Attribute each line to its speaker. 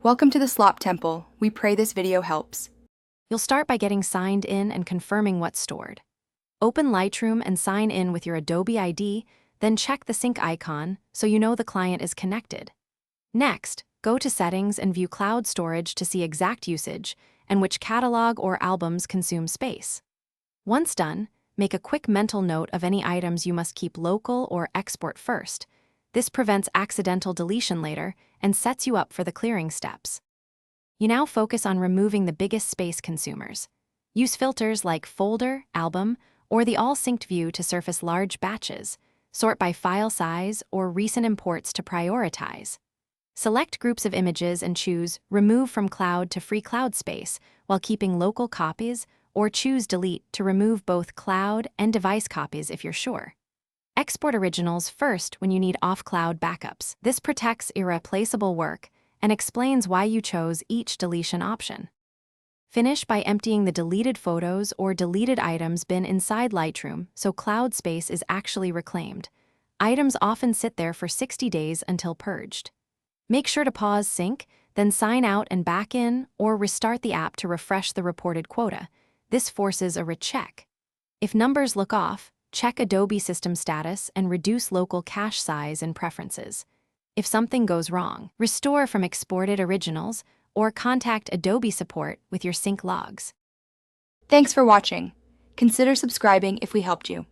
Speaker 1: Welcome to the Slop Temple. We pray this video helps.
Speaker 2: You'll start by getting signed in and confirming what's stored. Open Lightroom and sign in with your Adobe ID, then check the sync icon so you know the client is connected. Next, go to Settings and view cloud storage to see exact usage and which catalog or albums consume space. Once done, make a quick mental note of any items you must keep local or export first. This prevents accidental deletion later and sets you up for the clearing steps. You now focus on removing the biggest space consumers. Use filters like Folder, Album, or the All-Synced view to surface large batches. Sort by file size or recent imports to prioritize. Select groups of images and choose Remove from Cloud to Free Cloud Space while keeping local copies, or choose Delete to remove both cloud and device copies if you're sure. Export originals first when you need off-cloud backups. This protects irreplaceable work and explains why you chose each deletion option. Finish by emptying the deleted photos or deleted items bin inside Lightroom so cloud space is actually reclaimed. Items often sit there for 60 days until purged. Make sure to pause sync, then sign out and back in, or restart the app to refresh the reported quota. This forces a recheck. If numbers look off, check Adobe system status and reduce local cache size and preferences. If something goes wrong, restore from exported originals or contact Adobe support with your sync logs.
Speaker 1: Thanks for watching. Consider subscribing if we helped you.